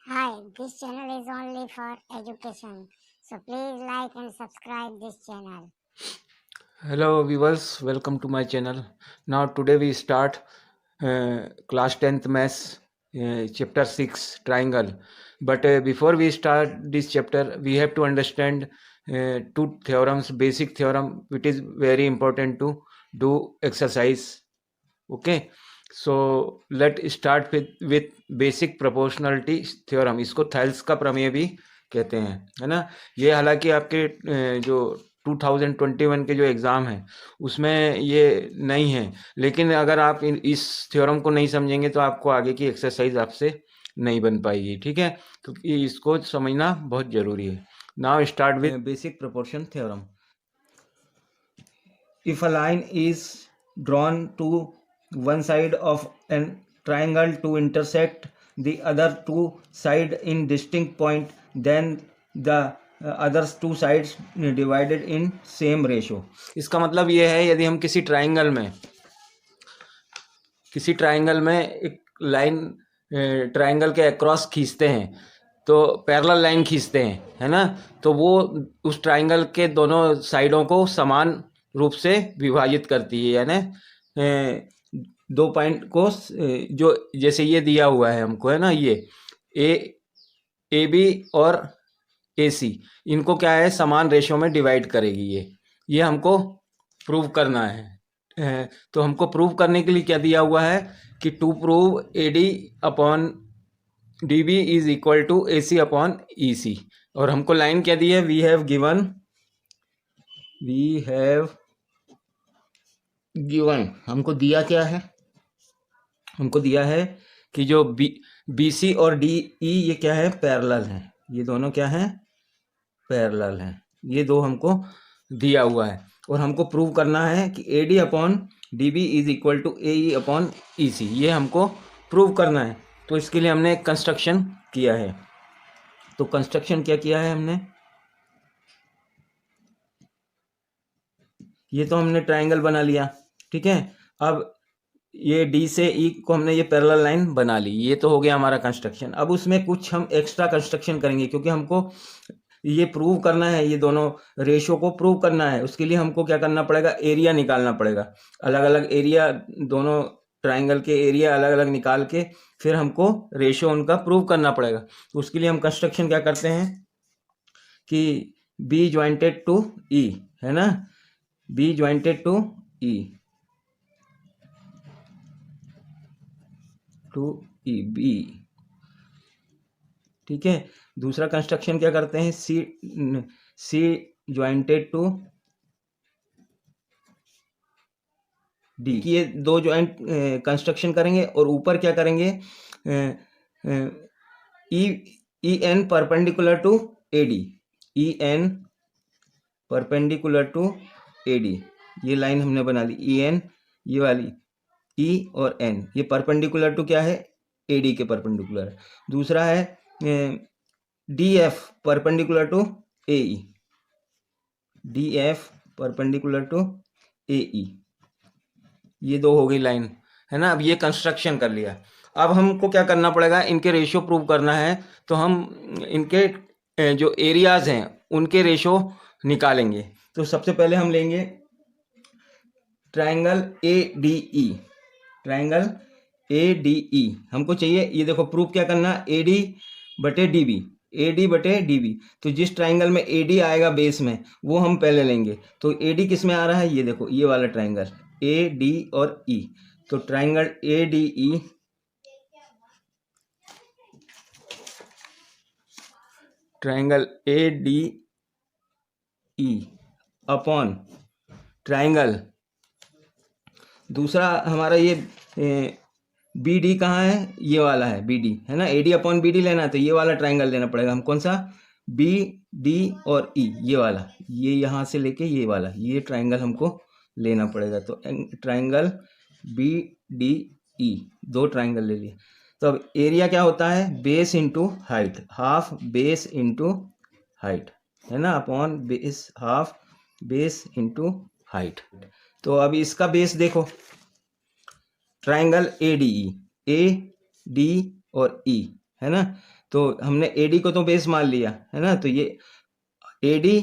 Hi, this channel is only for education. So please like and subscribe this channel. Hello viewers, welcome to my channel. Now today we start class 10th maths chapter 6 triangle. But before we start this chapter we have to understand two theorems, basic theorem which is very important to do exercise. Okay, so let's start with basic proportionality theorem. इसको Thales का प्रमेय भी कहते हैं, है ना। ये हालांकि आपके जो 2021 के जो एग्ज़ाम है उसमें ये नहीं है, लेकिन अगर आप इस थ्योरम को नहीं समझेंगे तो आपको आगे की एक्सरसाइज आपसे नहीं बन पाएगी, ठीक है। तो इसको समझना बहुत ज़रूरी है। Now start with basic proportion theorem. If a line is drawn to one side of an triangle to intersect the other two sides in distinct point, then the other two sides divided in same ratio. इसका मतलब ये है, यदि हम किसी triangle में एक line triangle के अक्रॉस खींचते हैं, तो पैरेलल लाइन खींचते हैं, है ना, तो वो उस ट्राइंगल के दोनों साइडों को समान रूप से विभाजित करती है। यानी दो पॉइंट को जो जैसे ये दिया हुआ है हमको, है ना, ये ए बी और ए सी, इनको क्या है, समान रेशो में डिवाइड करेगी ये हमको प्रूव करना है। तो हमको प्रूव करने के लिए क्या दिया हुआ है कि to prove A D upon D B is equal to A C upon E C. और हमको लाइन क्या दी है, वी हैव गिवन हमको दिया क्या है, हमको दिया है कि जो बी सी और डी ई ये क्या है, पैरेलल है। ये दोनों क्या है, पैरेलल है। ये दो हमको दिया हुआ है और हमको प्रूव करना है कि A D upon D B is equal to A E upon E C, ये हमको प्रूव करना है। तो इसके लिए हमने एक कंस्ट्रक्शन किया है। तो कंस्ट्रक्शन क्या किया है हमने, ये तो हमने ट्राइंगल बना लिया, ठीक है। अब ये डी से ई को हमने ये पैरेलल लाइन बना ली, ये तो हो गया हमारा कंस्ट्रक्शन। अब उसमें कुछ हम एक्स्ट्रा कंस्ट्रक्शन करेंगे, क्योंकि हमको ये प्रूव करना है, ये दोनों रेशो को प्रूव करना है। उसके लिए हमको क्या करना पड़ेगा, एरिया निकालना पड़ेगा। अलग अलग एरिया, दोनों ट्राइंगल के एरिया अलग अलग निकाल के फिर हमको रेशो उनका प्रूव करना पड़ेगा। तो उसके लिए हम कंस्ट्रक्शन क्या करते हैं कि बी ज्वाइंटेड टू ई, है ना, B jointed to E, to E B, ठीक है। दूसरा कंस्ट्रक्शन क्या करते हैं, सी ज्वाइंटेड टू डी। ये दो ज्वाइंट कंस्ट्रक्शन करेंगे और ऊपर क्या करेंगे, E N perpendicular to A D, E N perpendicular to A D, ये लाइन हमने बना ली। ई एन, ये वाली ई और एन, ये परपेंडिकुलर टू क्या है, ए डी के परपेंडिकुलर है। दूसरा है D F perpendicular to A E, D F perpendicular to A E, ये दो हो गई लाइन, है ना। अब ये कंस्ट्रक्शन कर लिया। अब हमको क्या करना पड़ेगा, इनके रेशो प्रूव करना है। तो हम इनके जो एरियाज हैं उनके रेशो निकालेंगे। तो सबसे पहले हम लेंगे triangle A D E, triangle A D ई हमको चाहिए। ये देखो प्रूफ क्या करना, ए डी बटे डी बी, ए डी बटे डी बी। तो जिस ट्राइंगल में ए डी आएगा बेस में, वो हम पहले लेंगे। तो ए डी किस में आ रहा है, ये देखो ये वाला ट्राइंगल ए डी और ई। तो triangle A D E, triangle A D E upon triangle दूसरा हमारा ये बी डी कहाँ है, ये वाला है बी डी, है ना। A D upon B D लेना है तो ये वाला ट्राइंगल लेना पड़ेगा हम। कौन सा, बी डी और ई, ये वाला, ये यहाँ से लेके ये वाला, ये ट्राइंगल हमको लेना पड़ेगा। तो ट्राइंगल बी डी ई, दो ट्राइंगल ले लिए। तो अब एरिया क्या होता है, base into height, half base into height, है ना, upon base, half base into height. तो अब इसका बेस देखो, triangle A D E, A D और ई, है ना। तो हमने AD को तो बेस मान लिया है ना, तो ये AD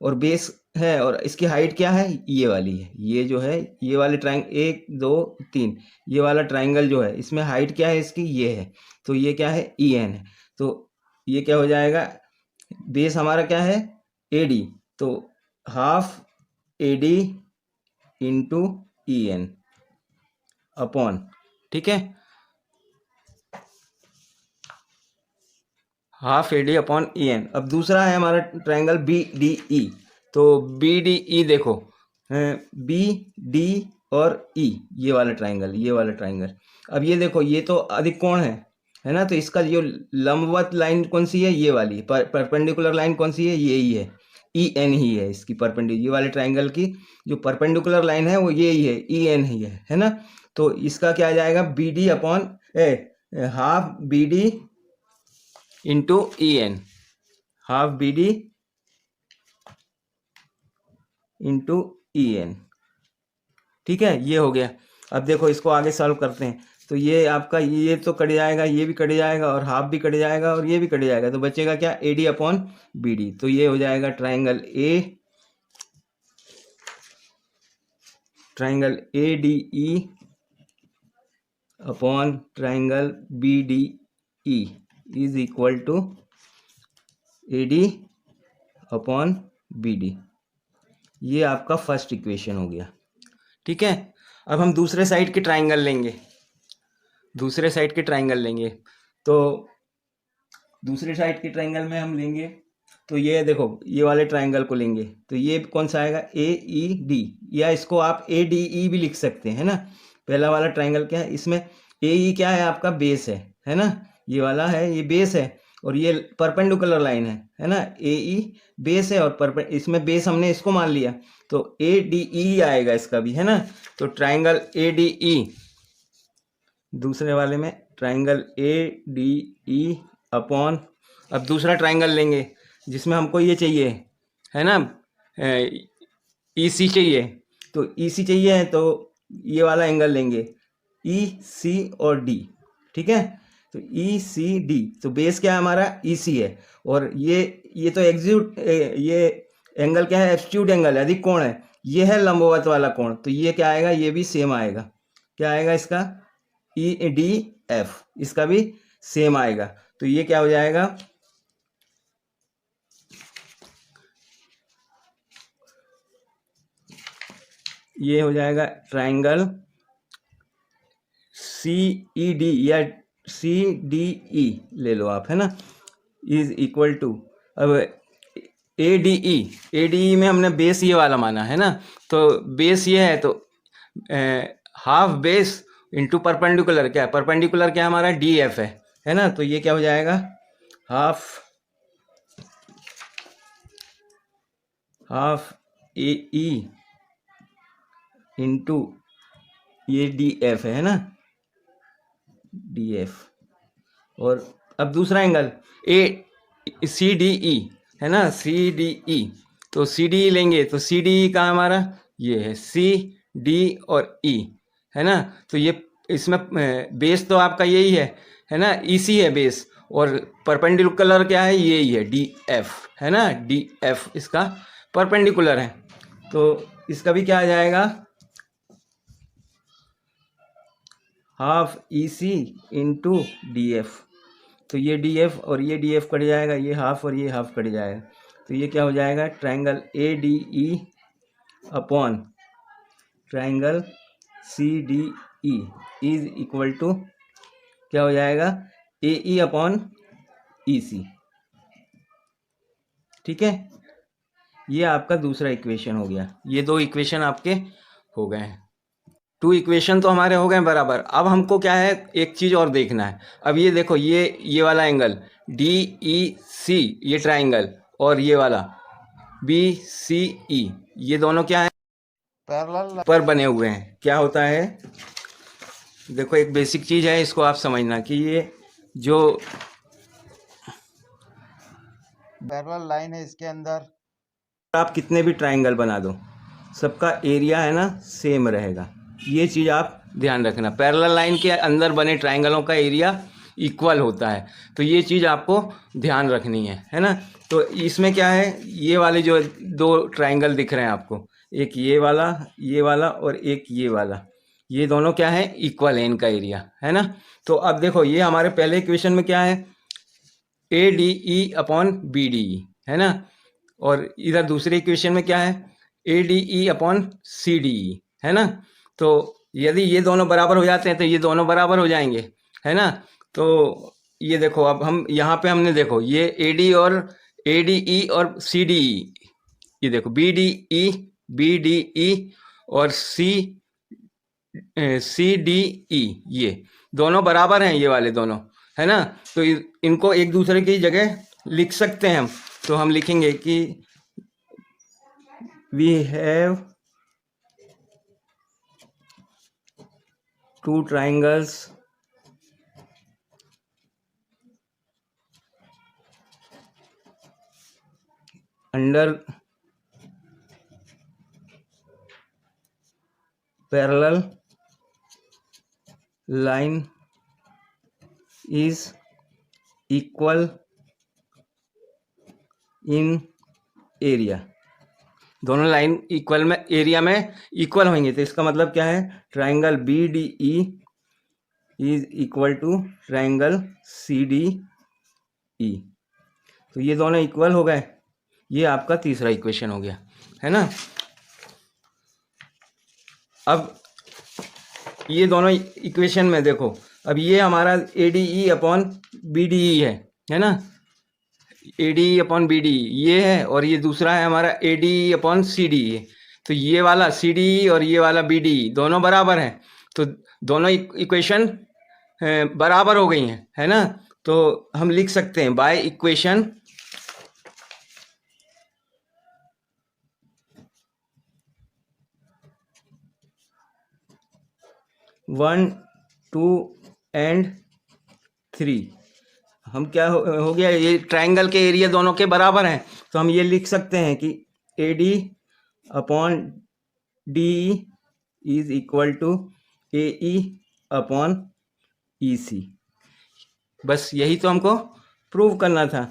और बेस है, और इसकी हाइट क्या है, ये वाली है, ये जो है ये वाले ट्राइंगल 1 2 3, ये वाला ट्राइंगल जो है इसमें हाइट क्या है इसकी, ये है, तो ये क्या है EN है। तो ये क्या हो जाएगा, बेस हमारा क्या है AD, तो half AD into EN upon, ठीक है, हाफ AD अपॉन EN। अब दूसरा है हमारा ट्राइंगल BDE, तो BDE देखो, BD और E, ये वाला ट्राइंगल, ये वाला ट्राइंगल। अब ये देखो, ये तो अधिक कोण है ना, तो इसका जो लंबवत लाइन कौन सी है, ये वाली, परपेंडिकुलर लाइन कौन सी है, ये ही है, EN ही है इसकी परपेंडिकुलर, ये वाले ट्राइंगल की जो परपेंडिकुलर लाइन है वो ये ही है, EN ही है ना। तो इसका क्या आ जाएगा, BD upon half BD into EN, half BD into EN, ठीक है, ये हो गया। अब देखो इसको आगे सॉल्व करते हैं, तो ये आपका ये तो कट जाएगा, ये भी कट जाएगा, और हाफ भी कट जाएगा, और ये भी कट जाएगा, तो बचेगा क्या, AD अपॉन BD। तो ये हो जाएगा triangle ADE upon triangle BDE is equal to AD upon BD। ये आपका फर्स्ट इक्वेशन हो गया, ठीक है। अब हम दूसरे साइड के ट्राइंगल लेंगे, दूसरे साइड के ट्राइंगल लेंगे, तो दूसरे साइड के ट्राइंगल में हम लेंगे, तो ये देखो ये वाले ट्राइंगल को लेंगे, तो ये कौन सा आएगा, AED, या इसको आप ADE भी लिख सकते हैं ना। पहला वाला ट्राइंगल क्या है, इसमें AE क्या है, आपका बेस है ना, ये वाला है, ये बेस है, और ये परपेंडिकुलर लाइन है ना, AE बेस है, और इसमें बेस हमने इसको मान लिया, तो ADE आएगा इसका भी, है ना। तो ट्राइंगल ADE, दूसरे वाले में ट्राइंगल ADE अपॉन, अब दूसरा ट्राइंगल लेंगे जिसमें हमको ये चाहिए है ना, EC चाहिए, तो EC चाहिए, तो ये वाला एंगल लेंगे EC और D, ठीक है। तो ECD, तो बेस क्या है हमारा, EC है, और ये तो ये एंगल क्या है, एब्सोल्यूट एंगल है, अधिक कोण है, ये है लंबवत वाला कोण, तो ये क्या आएगा, ये भी सेम आएगा, क्या आएगा इसका, EDF, इसका भी सेम आएगा। तो ये क्या हो जाएगा, ये हो जाएगा ट्राइंगल CED या CDE ले लो आप, है ना, इज इक्वल टू, अब ADE में हमने बेस ये वाला माना है ना, तो बेस ये है, तो हाफ बेस इंटू परपेंडिकुलर, क्या है परपेंडिकुलर, क्या हमारा DF है ना, तो ये क्या हो जाएगा, हाफ AE इंटू ये DF है ना, DF। और अब दूसरा एंगल CDE है ना, CDE, तो CDE लेंगे, तो CDE का हमारा ये है, CD और E है ना, तो ये इसमें बेस तो आपका यही है ना, EC है बेस, और परपेंडिकुलर क्या है, यही है DF है ना, DF इसका परपेंडिकुलर है, तो इसका भी क्या आ जाएगा, हाफ EC इंटू DF, तो ये DF और ये DF कट जाएगा, ये हाफ और ये हाफ कट जाएगा, तो ये क्या हो जाएगा, triangle ADE upon triangle CDE is equal to, क्या हो जाएगा, AE अपॉन EC, ठीक है। ये आपका दूसरा इक्वेशन हो गया, ये दो इक्वेशन आपके हो गए हैं, 2 इक्वेशन तो हमारे हो गए बराबर। अब हमको क्या है, एक चीज़ और देखना है। अब ये देखो, ये वाला एंगल DEC, ये ट्राइंगल, और ये वाला BCE, ये दोनों क्या है, पैरेलल पर बने हुए हैं। क्या होता है, देखो एक बेसिक चीज़ है, इसको आप समझना कि ये जो पैरेलल लाइन है, इसके अंदर आप कितने भी ट्राइंगल बना दो, सबका एरिया है ना सेम रहेगा। ये चीज़ आप ध्यान रखना, पैरेलल लाइन के अंदर बने ट्राइंगलों का एरिया इक्वल होता है। तो ये चीज़ आपको ध्यान रखनी है ना। तो इसमें क्या है, ये वाले जो दो ट्राइंगल दिख रहे हैं आपको, एक ये वाला और एक ये वाला, ये दोनों क्या है, इक्वल है इनका एरिया, है ना। तो अब देखो ये हमारे पहले इक्वेशन में क्या है, A D E upon B D E, है ना। और इधर दूसरे इक्वेशन में क्या है, A D E upon C D E, है ना। तो यदि ये दोनों बराबर हो जाते हैं तो ये दोनों बराबर हो जाएंगे, है ना। तो ये देखो, अब हम यहाँ पे हमने देखो ये ए डी और ए डी ई और सी डी ई, ये देखो बी डी ई और सी डी ई, ये दोनों बराबर हैं, ये वाले दोनों, है ना। तो इनको एक दूसरे की जगह लिख सकते हैं हम। तो हम लिखेंगे कि we have two triangles under parallel line is equal in area। दोनों लाइन इक्वल में एरिया में इक्वल होंगे, तो इसका मतलब क्या है, triangle B D E is equal to triangle C D E. तो ये दोनों इक्वल हो गए, ये आपका तीसरा इक्वेशन हो गया, है ना। अब ये दोनों इक्वेशन में देखो, अब ये हमारा A D E upon B D E है ना, A D E upon B D E ये है, और ये दूसरा है हमारा A D E upon C D E. तो ये वाला सी डी ई और ये वाला बी डी ई दोनों बराबर हैं, तो दोनों इक्वेशन बराबर हो गई हैं, है ना। तो हम लिख सकते हैं by equation one two and three, हम क्या हो गया, ये ट्राइंगल के एरिया दोनों के बराबर हैं, तो हम ये लिख सकते हैं कि A D upon D is equal to A E upon E C. बस यही तो हमको प्रूव करना था,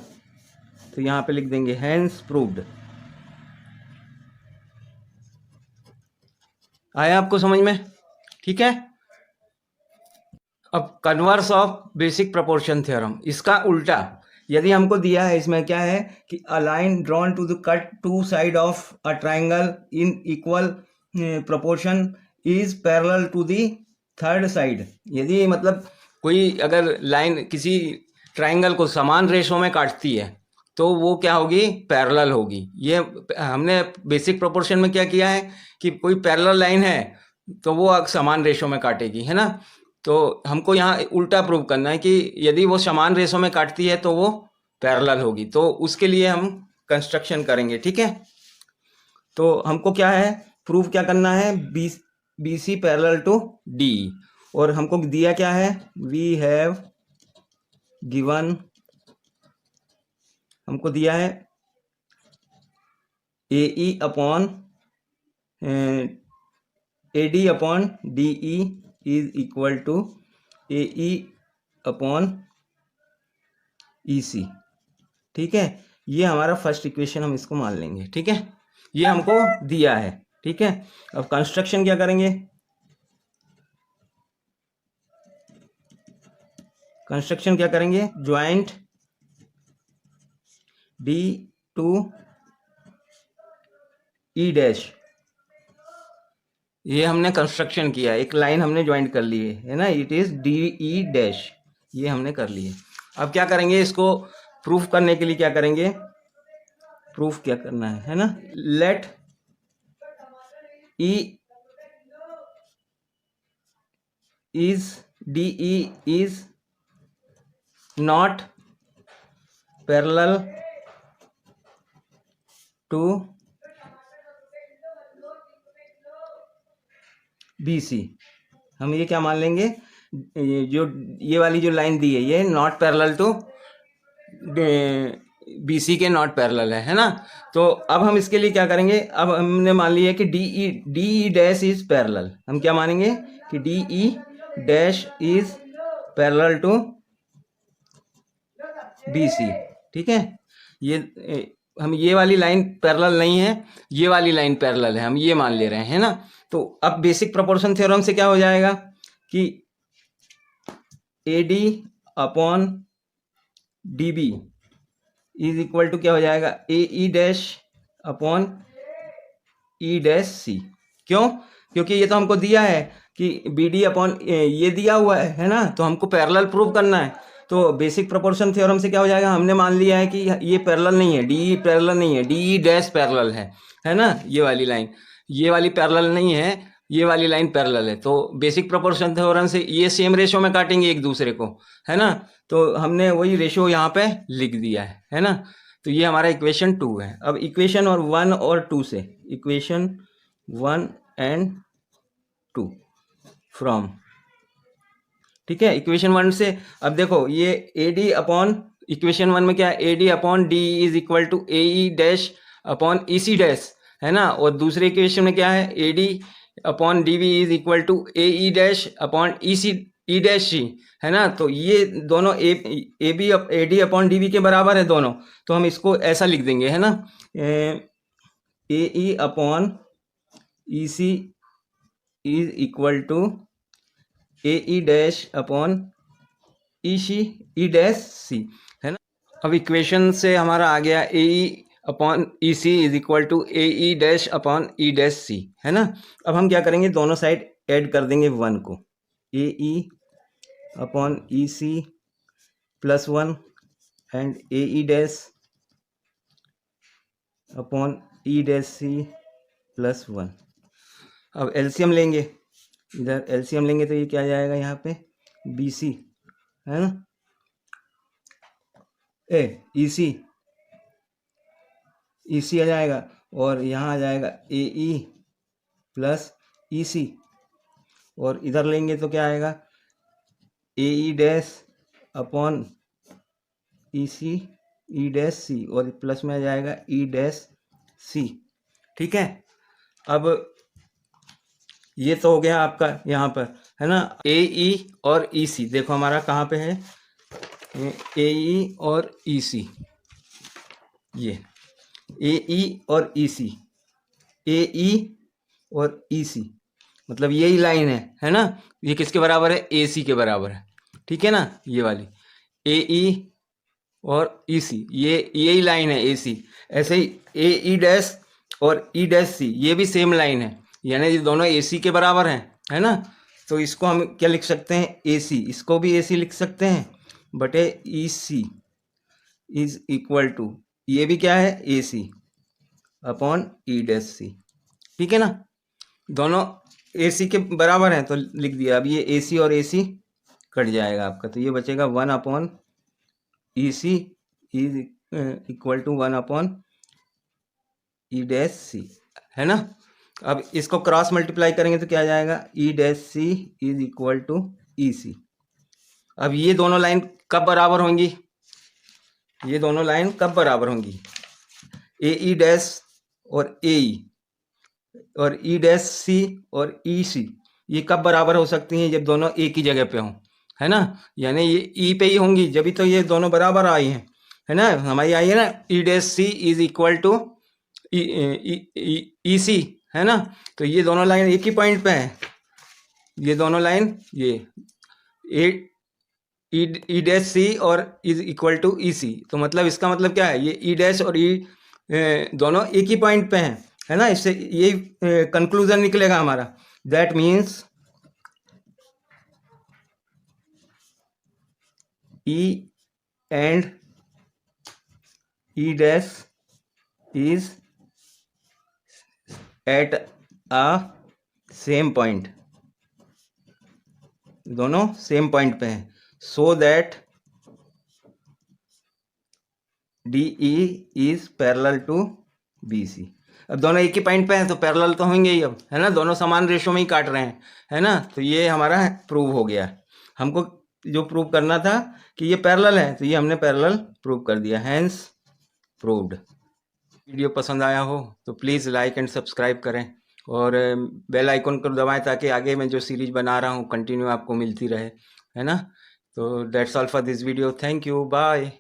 तो यहाँ पे लिख देंगे हैंस प्रूव्ड। आया आपको समझ में, ठीक है। अब converse of basic proportion theorem, इसका उल्टा, यदि हमको दिया है इसमें क्या है कि a line drawn to the cut two side of a triangle in equal proportion is parallel to the third side. यदि मतलब कोई अगर लाइन किसी ट्राइंगल को समान रेशो में काटती है तो वो क्या होगी, पैरेलल होगी। ये हमने बेसिक प्रोपोर्शन में क्या किया है कि कोई पैरेलल लाइन है तो वो समान रेशो में काटेगी, है ना। तो हमको यहाँ उल्टा प्रूव करना है कि यदि वो समान रेशो में काटती है तो वो पैरेलल होगी। तो उसके लिए हम कंस्ट्रक्शन करेंगे, ठीक है। तो हमको क्या है, प्रूव क्या करना है, B C parallel to D, और हमको दिया क्या है, वी हैव गिवन, हमको दिया है A E upon A D upon D E is equal to A E upon E C, ठीक है। ये हमारा फर्स्ट इक्वेशन, हम इसको मान लेंगे, ठीक है। ये हमको दिया है, ठीक है। अब कंस्ट्रक्शन क्या करेंगे, कंस्ट्रक्शन क्या करेंगे, joint D to E dash, ये हमने कंस्ट्रक्शन किया, एक लाइन हमने ज्वाइंट कर ली है ना, it is D E dash, ये हमने कर ली है। अब क्या करेंगे, इसको प्रूफ करने के लिए क्या करेंगे, प्रूफ क्या करना है ना, let E is D E is not parallel to B C. हम ये क्या मान लेंगे, ये वाली जो लाइन दी है ये not parallel to B C के नॉट पैरेलल है ना। तो अब हम इसके लिए क्या करेंगे, अब हमने मान लिया कि D E dash is parallel, हम क्या मानेंगे कि D E dash is parallel to B C. ठीक है, हम ये वाली लाइन पैरेलल नहीं है, ये वाली लाइन पैरेलल है, हम ये मान ले रहे हैं, है ना। तो अब बेसिक प्रोपोर्शन थ्योरम से क्या हो जाएगा कि A D upon D B is equal to क्या हो जाएगा, A E dash upon E dash C. क्यों? क्योंकि ये तो हमको दिया है कि बी डी अपॉन ये दिया हुआ है ना, तो हमको पैरेलल प्रूव करना है। तो बेसिक प्रोपोर्शन थ्योरम से क्या हो जाएगा, हमने मान लिया है कि ये पैरेलल नहीं है, डी ई पैरेलल नहीं है, डी ई डैश पैरेलल है ना। ये वाली लाइन, ये वाली पैरेलल नहीं है, ये वाली लाइन पैरेलल है। तो बेसिक प्रोपोर्शन थ्योरम से ये सेम रेशो में काटेंगे एक दूसरे को, है ना। तो हमने वही रेशो यहाँ पे लिख दिया है ना। तो ये हमारा इक्वेशन 2 है। अब इक्वेशन और 1 और 2 से, इक्वेशन 1 एंड 2 फ्रॉम, ठीक है, इक्वेशन 1 से अब देखो ये ए डी अपॉन, इक्वेशन 1 में क्या है, A D upon D is equal to A E dash upon E C dash, है ना। और दूसरे इक्वेशन में क्या है, A D upon D B is equal to A E dash upon E C E dash C, है ना। तो ये दोनों A B A D upon D B के बराबर है दोनों, तो हम इसको ऐसा लिख देंगे, है ना, A E upon E C is equal to A E dash upon E C E dash C, है ना। अब इक्वेशन से हमारा आ गया A E upon E C is equal to A E dash upon E dash C, है ना। अब हम क्या करेंगे, दोनों साइड ऐड कर देंगे 1 को, A E upon E C plus 1 and A E dash upon E dash C plus 1। अब एलसीएम लेंगे, इधर एलसीएम लेंगे तो ये क्या आ जाएगा यहाँ पे, बी सी, है ना, ई सी आ जाएगा, और यहाँ आ जाएगा A E plus E C, और इधर लेंगे तो क्या आएगा, ए E dash upon E C E dash सी, और प्लस में आ जाएगा ई डैश सी। ठीक है, अब ये तो हो गया आपका यहाँ पर, है ना। ए ई और ई सी देखो हमारा कहाँ पे है, ए ई और ई सी, ये ए ई और ई सी, ए ई और ई सी, मतलब यही लाइन है ना। ये किसके बराबर है, ए सी के बराबर है, ठीक है ना। ये वाली ए ई और ई सी, ये यही लाइन है ए सी। ऐसे ही ए ई डैश और ई डैश सी, ये भी सेम लाइन है, यानी ये दोनों ए सी के बराबर हैं, है ना। तो इसको हम क्या लिख सकते हैं, ए सी, इसको भी ए सी लिख सकते हैं, बटे ई सी इज इक्वल टू, ये भी क्या है, ए सी अपॉन ई डैश सी, ठीक है ना। दोनों ए सी के बराबर हैं तो लिख दिया। अब ये ए सी और ए सी कट जाएगा आपका, तो ये बचेगा 1 upon E C is equal to 1 upon E dash C, है ना। अब इसको क्रॉस मल्टीप्लाई करेंगे तो क्या आ जाएगा, E dash C is equal to E C. अब ये दोनों लाइन कब बराबर होंगी, ये दोनों लाइन कब बराबर होंगी, ए ई डैश और ए ई, और ई डैश सी और ई सी, ये कब बराबर हो सकती हैं, जब दोनों एक ही जगह पे हों, है ना। यानी ये ई पे ही होंगी, जब तो ये दोनों बराबर आई हैं, है ना। हमारी आई है ना, E dash C is equal to E C, है ना। तो ये दोनों लाइन एक ही पॉइंट पे हैं, ये दोनों लाइन, ये ई डैश सी और इज इक्वल टू ई सी, तो मतलब इसका मतलब क्या है, ये ई डैश और ई दोनों एक ही पॉइंट पे हैं, है ना। इससे ये कंक्लूजन निकलेगा हमारा, that means E and E dash is at a same point, दोनों सेम पॉइंट पे हैं, so that D E is parallel to B C. अब दोनों एक ही पॉइंट पे हैं तो पैरेलल तो होंगे ही, अब है ना, दोनों समान रेशो में ही काट रहे हैं, है ना। तो ये हमारा प्रूव हो गया। हमको जो प्रूव करना था कि ये पैरेलल है, तो ये हमने पैरेलल प्रूव कर दिया, हैंस प्रूव्ड। वीडियो पसंद आया हो तो प्लीज़ लाइक एंड सब्सक्राइब करें, और बेल आइकन को दबाएं ताकि आगे मैं जो सीरीज बना रहा हूँ कंटिन्यू आपको मिलती रहे, है ना। तो that's all for this video, thank you, bye.